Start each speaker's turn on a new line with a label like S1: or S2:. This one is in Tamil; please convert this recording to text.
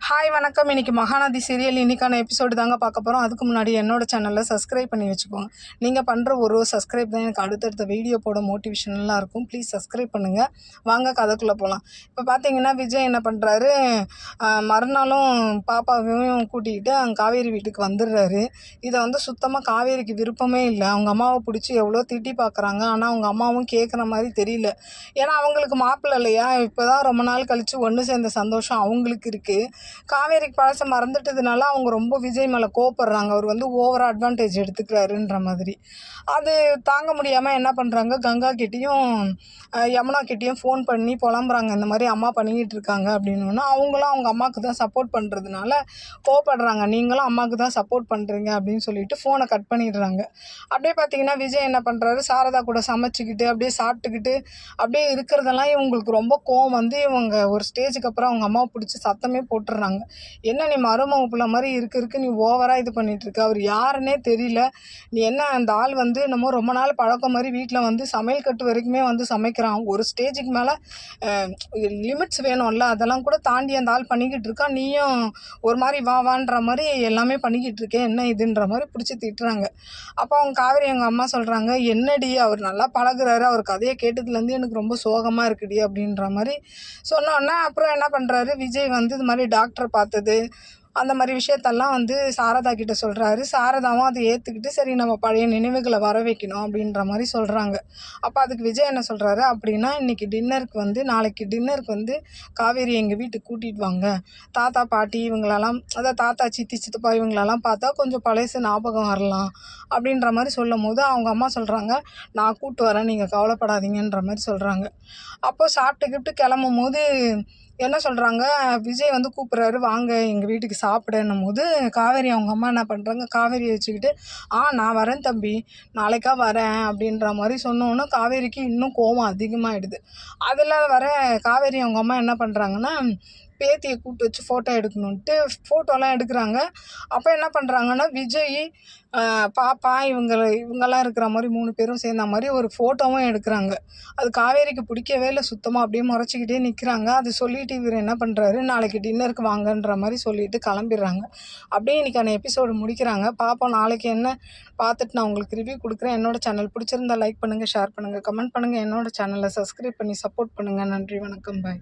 S1: ஹாய் வணக்கம். இன்றைக்கி மகாநதி சீரியல் இன்றைக்கான எபிசோடு தாங்க பார்க்க போகிறோம். அதுக்கு முன்னாடி என்னோடய சேனலில் சப்ஸ்கிரைப் பண்ணி வச்சுக்கோங்க. நீங்கள் பண்ணுற ஒரு சப்ஸ்கிரைப் தான் எனக்கு அடுத்தடுத்த வீடியோ போட மோட்டிவேஷனலாக இருக்கும். ப்ளீஸ் சப்ஸ்கிரைப் பண்ணுங்கள். வாங்க கதைக்குள்ளே போகலாம். இப்போ பார்த்தீங்கன்னா விஜய் என்ன பண்ணுறாரு, மறுநாளும் பாப்பாவையும் கூட்டிக்கிட்டு அங்கே காவேரி வீட்டுக்கு வந்துடுறாரு. இதை சுத்தமாக காவேரிக்கு விருப்பமே இல்லை. அவங்க அம்மாவை பிடிச்சி எவ்வளோ திட்டி பார்க்குறாங்க. ஆனால் அவங்க அம்மாவும் கேட்குற மாதிரி தெரியல. ஏன்னா அவங்களுக்கு மாப்பிள்ளை இல்லையா, இப்போ தான் ரொம்ப நாள் கழித்து ஒன்று சேர்ந்த சந்தோஷம் அவங்களுக்கு இருக்குது. காவேரிக்கு பழசை மறந்துட்டதுனால அவங்க ரொம்ப விஜய் மேலே கோவப்படுறாங்க. அவர் ஓவராக அட்வான்டேஜ் எடுத்துக்கிறாருன்ற மாதிரி. அது தாங்க முடியாமல் என்ன பண்ணுறாங்க, கங்கா கிட்டேயும் யமுனா கிட்டேயும் ஃபோன் பண்ணி புலம்புறாங்க. இந்த மாதிரி அம்மா பண்ணிக்கிட்டு இருக்காங்க அப்படின்னா, அவங்களும் அவங்க அம்மாவுக்கு தான் சப்போர்ட் பண்ணுறதுனால கோவப்படுறாங்க. நீங்களும் அம்மாவுக்கு தான் சப்போர்ட் பண்ணுறீங்க அப்படின்னு சொல்லிட்டு ஃபோனை கட் பண்ணிடுறாங்க. அப்படியே பார்த்தீங்கன்னா விஜய் என்ன பண்ணுறாரு, சாரதா கூட சமைச்சிக்கிட்டு அப்படியே சாப்பிட்டுக்கிட்டு அப்படியே இருக்கிறதெல்லாம் இவங்களுக்கு ரொம்ப கோவம் இவங்க ஒரு ஸ்டேஜுக்கு அப்புறம் அவங்க அம்மாவை பிடிச்சி சத்தமே போட்டுடுறாங்க. என்ன நீ மருமக பிள்ளை மாதிரி இருக்கு நீ ஓவராக இது பண்ணிகிட்ருக்க, அவர் யாருன்னே தெரியல, நீ என்ன அந்த ஆள் என்னமோ ரொம்ப நாள் பழக்கம் மாதிரி வீட்டில் சமையல் கட்டு வரைக்குமே சமைக்கிறான். ஒரு ஸ்டேஜுக்கு மேலே லிமிட்ஸ் வேணும்ல, அதெல்லாம் கூட தாண்டி அந்த ஆள் பண்ணிக்கிட்டு இருக்கான். நீயும் ஒரு மாதிரி வான்ற மாதிரி எல்லாமே பண்ணிக்கிட்டு இருக்கேன், என்ன இதுன்ற மாதிரி பிடிச்சி திட்டுறாங்க. அப்போ அவங்க காவேரி எங்கள் அம்மா சொல்கிறாங்க, என்னடி அவர் நல்லா பழகுறாரு, அவர் கதையை கேட்டதுலேருந்து எனக்கு ரொம்ப சோகமாக இருக்குடி அப்படின்ற மாதிரி சொன்னோன்னே, அப்புறம் என்ன பண்ணுறாரு விஜய் இது மாதிரி டாக்டரை பார்த்தது அந்த மாதிரி விஷயத்தெல்லாம் சாரதா கிட்ட சொல்கிறாரு. சாரதாவும் அதை ஏற்றுக்கிட்டு சரி நம்ம பழைய நினைவுகளை வர வைக்கணும் அப்படின்ற மாதிரி சொல்கிறாங்க. அப்போ அதுக்கு விஜய் என்ன சொல்கிறாரு அப்படின்னா, இன்றைக்கி டின்னருக்கு நாளைக்கு டின்னருக்கு காவேரி எங்கள் வீட்டுக்கு கூட்டிகிட்டு வாங்க, தாத்தா பாட்டி இவங்களெல்லாம், அதாவது தாத்தா சித்தி சித்தப்பா இவங்களெல்லாம் பார்த்தா கொஞ்சம் பழசு ஞாபகம் வரலாம் அப்படின்ற மாதிரி சொல்லும் போது அவங்க அம்மா சொல்கிறாங்க, நான் கூப்பிட்டு வரேன் நீங்கள் கவலைப்படாதீங்கன்ற மாதிரி சொல்கிறாங்க. அப்போது சாப்பிட்டுக்கிட்டு கிளம்பும் போது என்ன சொல்கிறாங்க, விஜய் கூப்பிட்றாரு வாங்க எங்கள் வீட்டுக்கு சாப்பிடன்னும் போது காவேரி அவங்க அம்மா என்ன பண்ணுறாங்க, காவேரியை வச்சுக்கிட்டு நான் வரேன் தம்பி, நாளைக்கா வரேன் அப்படின்ற மாதிரி சொன்னோன்னே காவேரிக்கு இன்னும் கோவம் அதிகமாகிடுது. அதில் வர காவேரி அவங்க அம்மா என்ன பண்ணுறாங்கன்னா, பேத்தியை கூப்பிட்டு வச்சு ஃபோட்டோ எடுக்கணுன்ட்டு ஃபோட்டோலாம் எடுக்கிறாங்க. அப்போ என்ன பண்ணுறாங்கன்னா விஜய், பாப்பா இவங்கெல்லாம் இருக்கிற மாதிரி 3 பேரும் சேர்ந்த மாதிரி ஒரு ஃபோட்டோவும் எடுக்கிறாங்க. அது காவேரிக்கு பிடிக்கவே இல்லை சுத்தமாக, அப்படியே முறைச்சிக்கிட்டே நிற்கிறாங்க. அது சொல்லிவிட்டு இவர் என்ன பண்ணுறாரு, நாளைக்கு டின்னருக்கு வாங்கன்ற மாதிரி சொல்லிவிட்டு கிளம்பிடுறாங்க. அப்படியே இன்றைக்கான எபிசோடு முடிக்கிறாங்க. பார்ப்போம் நாளைக்கு என்ன பார்த்துட்டு நான் உங்களுக்கு ரிவ்யூ கொடுக்குறேன். என்னோடய சேனல் பிடிச்சிருந்தா லைக் பண்ணுங்கள், ஷேர் பண்ணுங்கள், கமெண்ட் பண்ணுங்கள். என்னோடய சேனலை சப்ஸ்கிரைப் பண்ணி சப்போர்ட் பண்ணுங்கள். நன்றி, வணக்கம், பாய்.